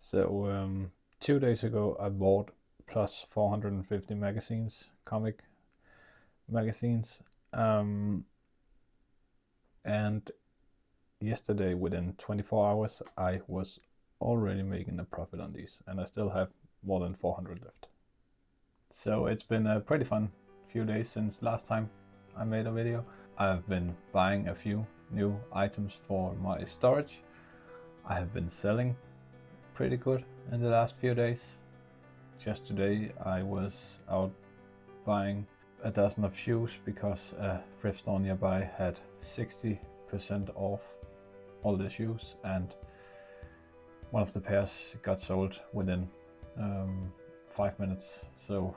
So 2 days ago I bought plus 450 magazines, comic magazines, and yesterday within 24 hours I was already making a profit on these, and I still have more than 400 left. So it's been a pretty fun few days since last time I made a video. I've been buying a few new items for my storage. I have been selling pretty good in the last few days. Just today I was out buying a dozen of shoes because a thrift store nearby had 60% off all the shoes, and one of the pairs got sold within 5 minutes. So,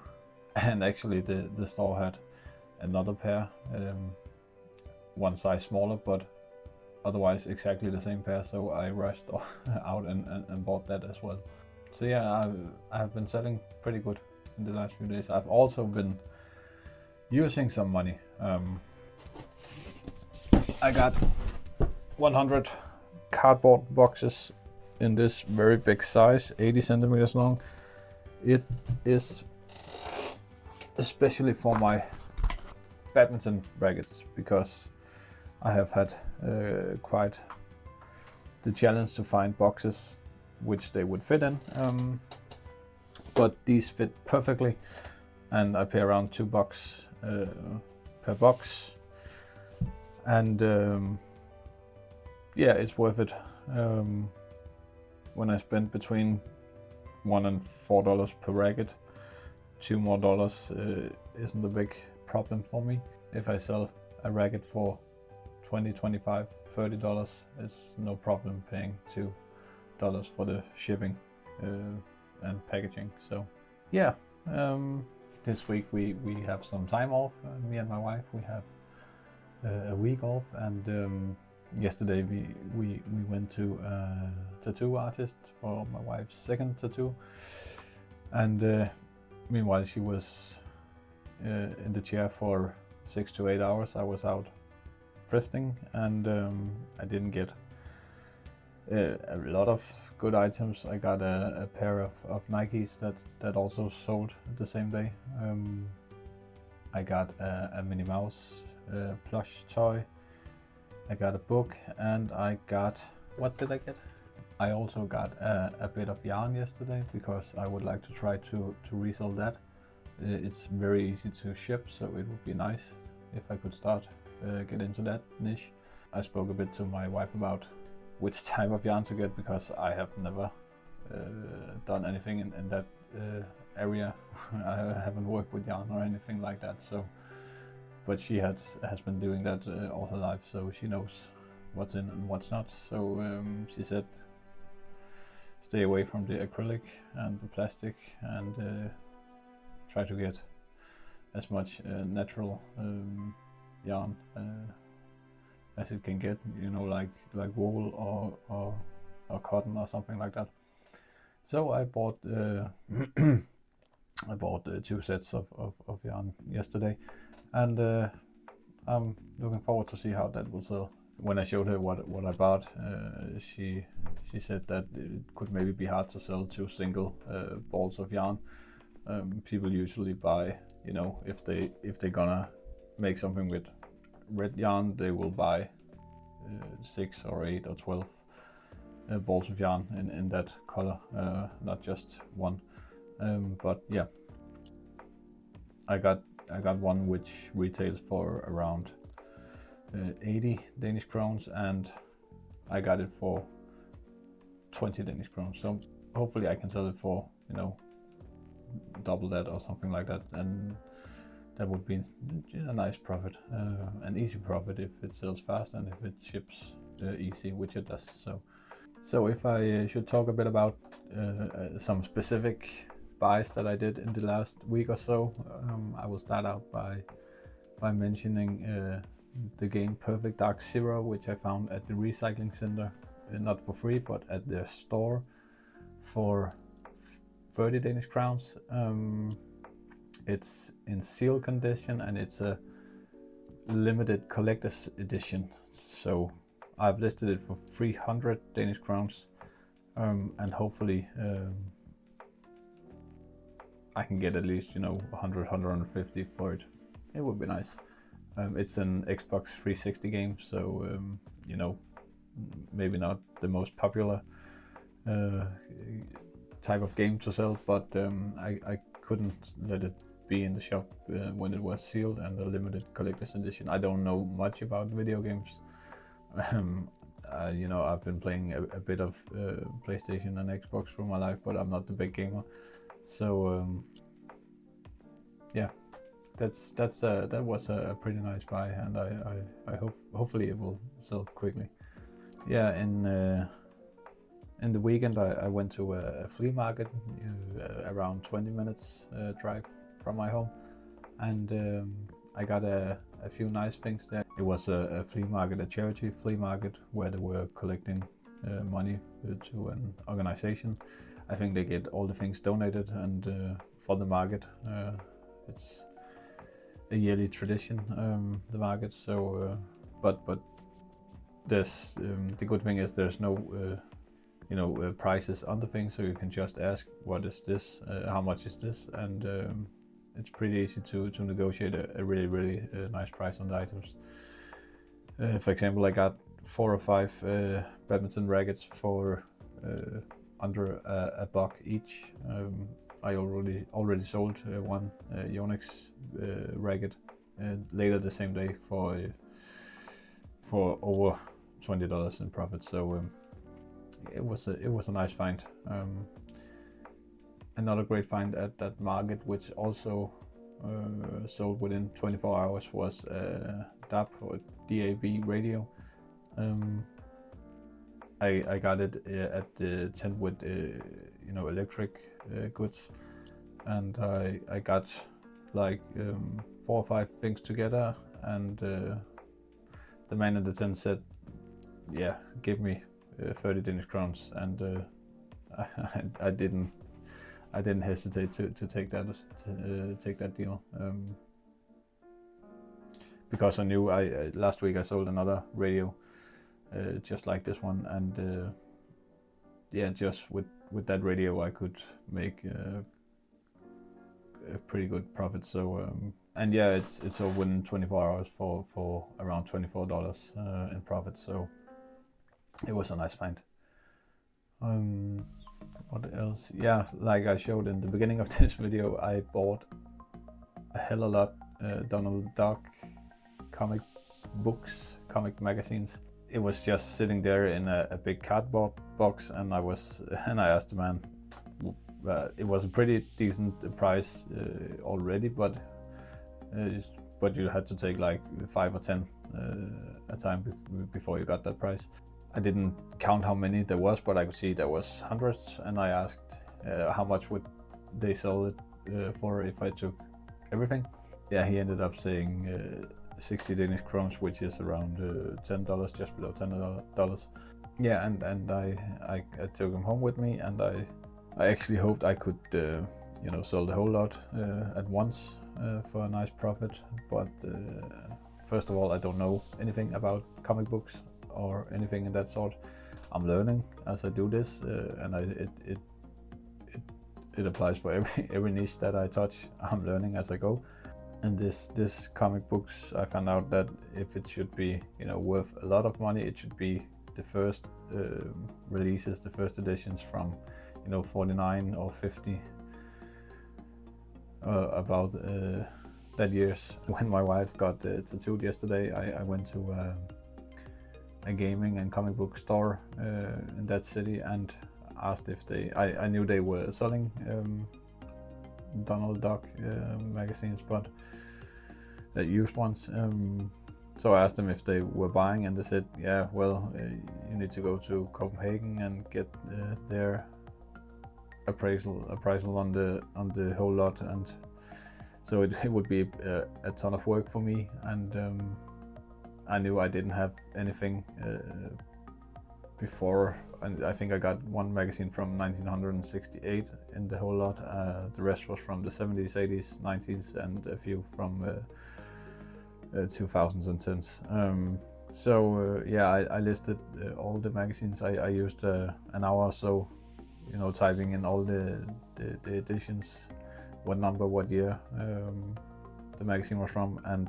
and actually the store had another pair, one size smaller, but otherwise exactly the same pair, so I rushed out and bought that as well. So yeah, I have been selling pretty good in the last few days. I've also been using some money. I got 100 cardboard boxes in this very big size, 80 centimeters long. It is especially for my badminton rackets, because I have had quite the challenge to find boxes which they would fit in, but these fit perfectly, and I pay around $2 per box, and yeah, it's worth it. When I spend between $1 and $4 per racket, $2 more isn't a big problem for me. If I sell a racket for $20, $25, $30, it's no problem paying $2 for the shipping and packaging. So yeah, this week we have some time off. Me and my wife, we have a week off, and yesterday we went to a tattoo artist for my wife's second tattoo, and meanwhile she was in the chair for 6 to 8 hours. I was out thrifting, and I didn't get a lot of good items. I got a pair of Nikes that also sold the same day. I got a Minnie Mouse plush toy. I got a book, and I got, what did I get? I also got a bit of yarn yesterday, because I would like to try to resell that. It's very easy to ship, so it would be nice if I could start get into that niche. I spoke a bit to my wife about which type of yarn to get, because I have never done anything in that area. I haven't worked with yarn or anything like that, so, but she has been doing that all her life, so she knows what's in and what's not. So she said stay away from the acrylic and the plastic, and try to get as much natural yarn as it can get, you know, like wool or cotton or something like that. So I bought I bought 2 sets of yarn yesterday, and I'm looking forward to see how that will sell. When I showed her what I bought, she said that it could maybe be hard to sell 2 single balls of yarn. People usually buy, you know, if they're gonna make something with red yarn, they will buy 6 or 8 or 12 balls of yarn in that color, not just one. But yeah, I got one which retails for around 80 Danish crowns, and I got it for 20 Danish crowns. So hopefully I can sell it for, you know, double that or something like that, and that would be a nice profit, an easy profit if it sells fast and if it ships easy, which it does. So if I should talk a bit about some specific buys that I did in the last week or so, I will start out by mentioning the game Perfect Dark Zero, which I found at the recycling center, not for free, but at their store for 30 Danish crowns. It's in seal condition, and it's a limited collector's edition. So I've listed it for 300 Danish crowns and hopefully I can get at least 100, 150 for it. It would be nice. It's an Xbox 360 game, so maybe not the most popular type of game to sell, but I couldn't let it be in the shop when it was sealed and a limited collector's edition. I don't know much about video games. I've been playing a bit of PlayStation and Xbox through my life, but I'm not the big gamer. So yeah, that was a pretty nice buy, and I hopefully it will sell quickly. Yeah, in the weekend I went to a flea market around 20 minutes drive from my home, and I got a few nice things there. It was a flea market, a charity flea market, where they were collecting money to an organization. I think they get all the things donated, and for the market, it's a yearly tradition, the market. So, but there's the good thing is there's no prices on the thing, so you can just ask, what is this, how much is this, and it's pretty easy to negotiate a really nice price on the items. For example, I got 4 or 5 badminton rackets for under a buck each. I already sold one Yunior racket later the same day for over $20 in profit. So it was a nice find. Another great find at that market, which also sold within 24 hours, was a DAB or DAB radio. I got it at the tent with electric goods, and I got like 4 or 5 things together, and the man in the tent said, yeah, give me 30 Danish crowns, and I didn't hesitate to take that deal, because I knew last week I sold another radio just like this one, and just with that radio I could make a pretty good profit. So and yeah, it's sold within 24 hours for around $24 in profit. So it was a nice find. What else? Yeah, like I showed in the beginning of this video, I bought a hell of a lot Donald Duck comic books, comic magazines. It was just sitting there in a big cardboard box, and I asked the man. It was a pretty decent price already, but you had to take like 5 or 10 a time before you got that price. I didn't count how many there was, but I could see there was hundreds, and I asked how much would they sell it for if I took everything. Yeah, he ended up saying 60 Danish crowns, which is around $10, just below $10. Yeah, and I took him home with me, and I actually hoped I could sell the whole lot at once for a nice profit. But first of all, I don't know anything about comic books or anything in that sort. I'm learning as I do this, and it applies for every niche that I touch. I'm learning as I go. And this comic books, I found out that if it should be worth a lot of money, it should be the first releases, the first editions from 49 or 50 about that years. When my wife got tattooed yesterday, I went to a gaming and comic book store in that city and asked if I knew they were selling Donald Duck magazines, but used ones. So I asked them if they were buying, and they said, yeah, well, you need to go to Copenhagen and get their appraisal on the whole lot, and so it would be a ton of work for me, and I knew I didn't have anything before, and I think I got one magazine from 1968 in the whole lot. The rest was from the 70s, 80s, 90s, and a few from 2010s. So yeah, I listed all the magazines. I used an hour or so, typing in all the editions, what number, what year the magazine was from, and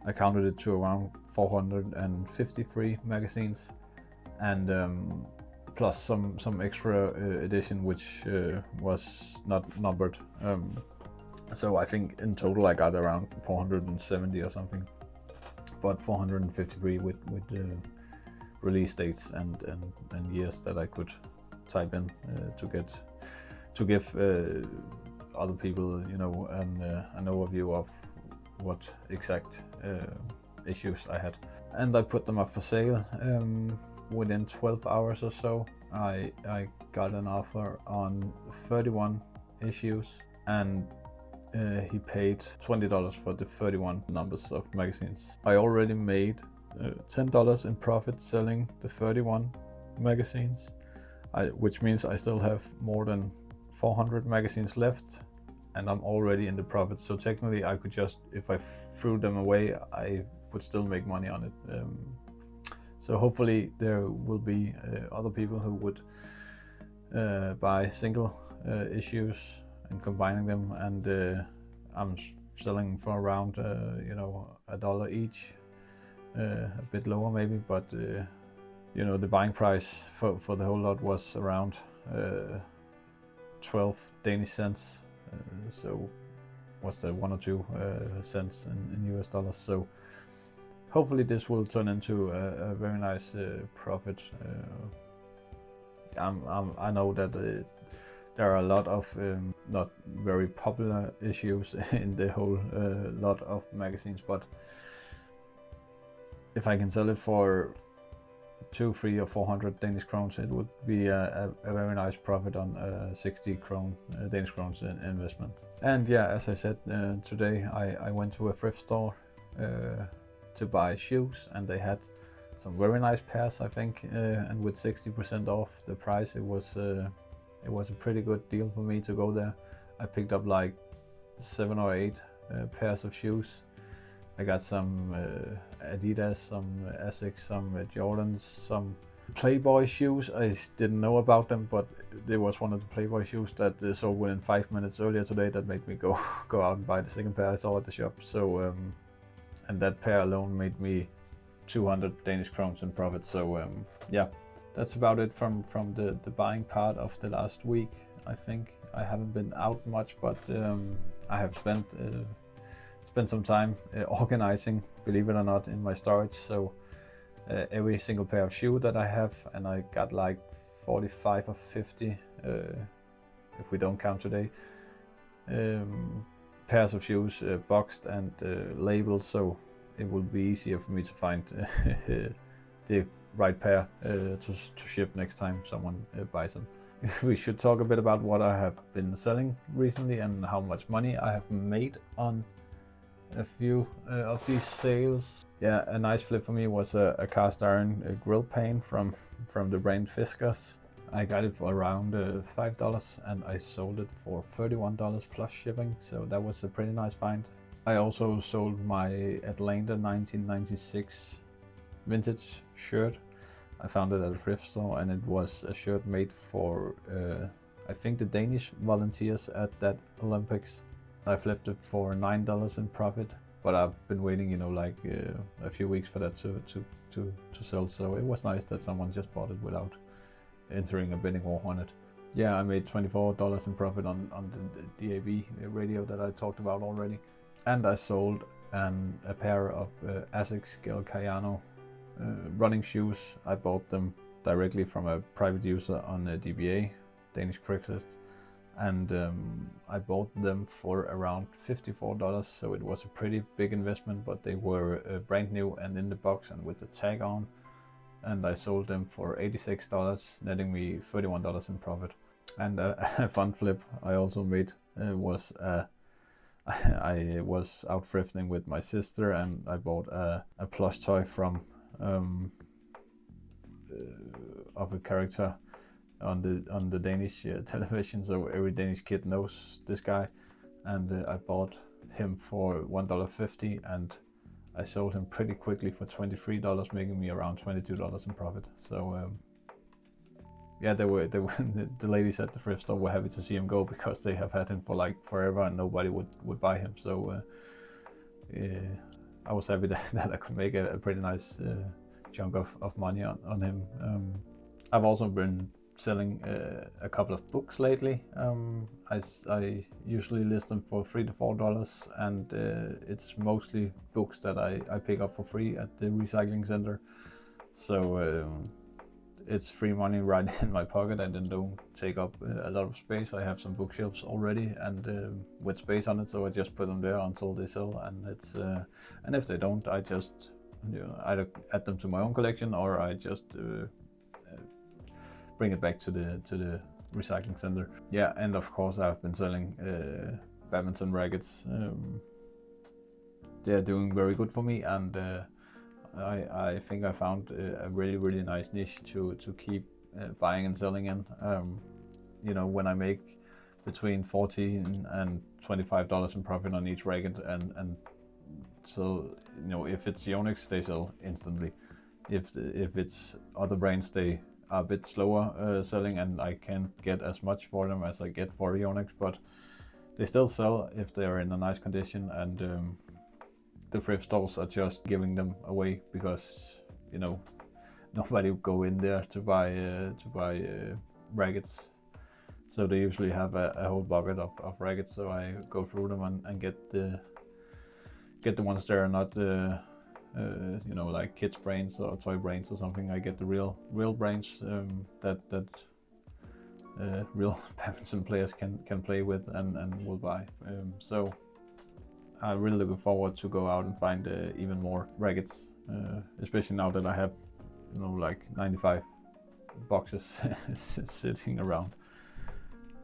I counted it to around 453 magazines, and plus some extra edition which was not numbered. So I think in total I got around 470 or something, but 453 with release dates and years that I could type in to give other people, an overview of what exact issues I had. And I put them up for sale. Within 12 hours or so, I got an offer on 31 issues, and he paid $20 for the 31 numbers of magazines. I already made $10 in profit selling the 31 magazines, which means I still have more than 400 magazines left, and I'm already in the profit. So technically I could just, if I threw them away, I would still make money on it. So hopefully there will be other people who would buy single issues and combining them, and I'm selling for around $1 each, a bit lower maybe, but the buying price for the whole lot was around 12 Danish cents. So what's that, 1 or 2 cents in US dollars. So hopefully this will turn into a very nice profit. I know that there are a lot of not very popular issues in the whole lot of magazines, but if I can sell it for 200, 300 or 400 Danish crowns, it would be a very nice profit on 60 Danish crowns investment. And yeah, as I said, today I went to a thrift store to buy shoes, and they had some very nice pairs, I think, and with 60% off the price, it was a pretty good deal for me to go there. I picked up like 7 or 8 pairs of shoes. I got some Adidas, some Asics, some Jordans, some Playboy shoes. I didn't know about them, but there was one of the Playboy shoes that sold within 5 minutes earlier today that made me go out and buy the second pair I saw at the shop. So and that pair alone made me 200 Danish crowns in profit. So yeah, that's about it from the buying part of the last week. I think I haven't been out much, but I have spent some time organizing, believe it or not, in my storage. So every single pair of shoe that I have, and I got like 45 or 50, if we don't count today, pairs of shoes boxed and labeled, so it will be easier for me to find the right pair to ship next time someone buys them. We should talk a bit about what I have been selling recently and how much money I have made on a few of these sales. Yeah, a nice flip for me was a cast iron grill pane from the brand Fiskars. I got it for around $5, and I sold it for $31 plus shipping, so that was a pretty nice find. I also sold my Atlanta 1996 vintage shirt. I found it at a thrift store, and it was a shirt made for I think the Danish volunteers at that Olympics. I flipped it for $9 in profit, but I've been waiting, like a few weeks for that to sell. So it was nice that someone just bought it without entering a bidding war on it. Yeah, I made $24 in profit on the DAB radio that I talked about already. And I sold a pair of Asics Gel Cayano running shoes. I bought them directly from a private user on DBA, Danish Craigslist. And I bought them for around $54, so it was a pretty big investment, but they were brand new and in the box and with the tag on. And I sold them for $86, netting me $31 in profit. And a fun flip I also made was I was out thrifting with my sister, and I bought a plush toy from of a character on the Danish television, so every Danish kid knows this guy, and I bought him for $1.50, and I sold him pretty quickly for $23, making me around $22 in profit. So yeah, they were the ladies at the thrift store were happy to see him go, because they have had him for like forever and nobody would buy him. So I was happy that I could make a pretty nice chunk of money on him. I've also been selling a couple of books lately. I usually list them for $3 to $4, and it's mostly books that I pick up for free at the recycling center. So it's free money right in my pocket, and then don't take up a lot of space. I have some bookshelves already and with space on it, so I just put them there until they sell. And it's and if they don't, I just either add them to my own collection, or I just bring it back to the recycling center. Yeah, and of course I've been selling badminton rackets. They're doing very good for me, and I think I found a really nice niche to keep buying and selling in. You know, when I make between $14 and $25 in profit on each racket, and so, you know, if it's Yonex, they sell instantly. If it's other brands, they are a bit slower selling, and I can't get as much for them as I get for Yonex, but they still sell if they're in a nice condition. And the thrift stores are just giving them away, because, you know, nobody would go in there to buy rackets. So they usually have a whole bucket of rackets. So I go through them and get the ones that are not you know, like kids brains or toy brains or something. I get the real brains that real badminton players can play with and will buy. So I'm really looking forward to go out and find even more rackets, especially now that I have, you know, like 95 boxes sitting around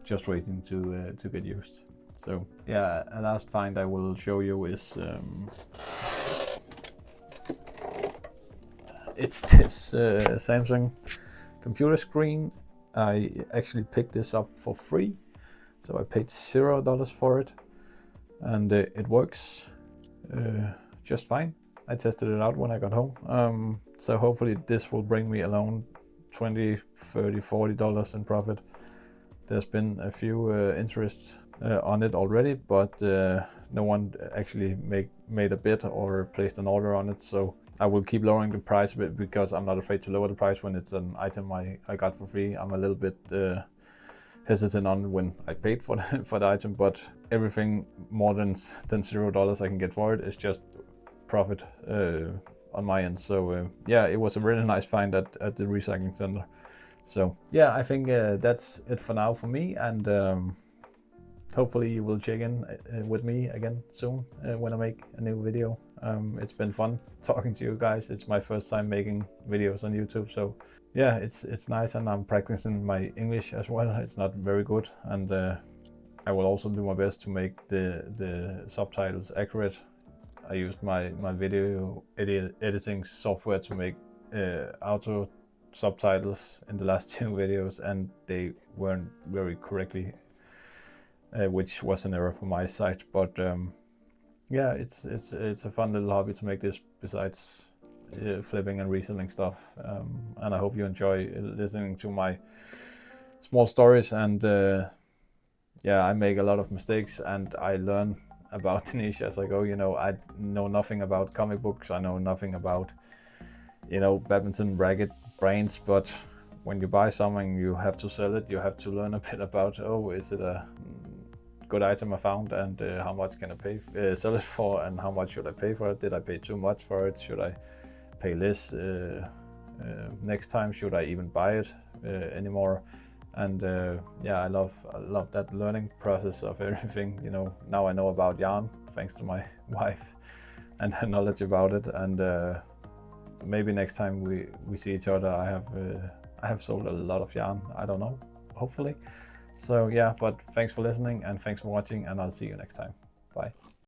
just waiting to get used. So yeah, a last find I will show you is it's this Samsung computer screen. I actually picked this up for free, so I paid $0 for it, and it works just fine. I tested it out when I got home, so hopefully this will bring me around $20, $30, $40 in profit. There's been a few interest on it already, but no one actually made a bid or placed an order on it. So I will keep lowering the price a bit, because I'm not afraid to lower the price when it's an item I got for free. I'm a little bit hesitant on when I paid for the item, but everything more than $0 I can get for it is just profit on my end. So yeah, it was a really nice find at the recycling center. So yeah, I think that's it for now for me, and hopefully you will check in with me again soon when I make a new video. It's been fun talking to you guys. It's my first time making videos on YouTube, so yeah, it's nice, and I'm practicing my English as well. It's not very good, and I will also do my best to make the subtitles accurate. I used my video editing software to make auto subtitles in the last 2 videos, and they weren't very correctly, which was an error from my side. But yeah, it's a fun little hobby to make this, besides flipping and reselling stuff, and I hope you enjoy listening to my small stories. And yeah, I make a lot of mistakes, and I learn about the niche as I go. You know, I know nothing about comic books, I know nothing about, you know, badminton racket brains, but when you buy something, you have to sell it. You have to learn a bit about, oh, is it a good item I found, and how much can I sell it for, and how much should I pay for it? Did I pay too much for it? Should I pay less next time? Should I even buy it anymore? And yeah, I love that learning process of everything. You know, now I know about yarn thanks to my wife and her knowledge about it, and maybe next time we see each other, I have sold a lot of yarn. I don't know, hopefully. So yeah, but thanks for listening, and thanks for watching, and I'll see you next time. Bye.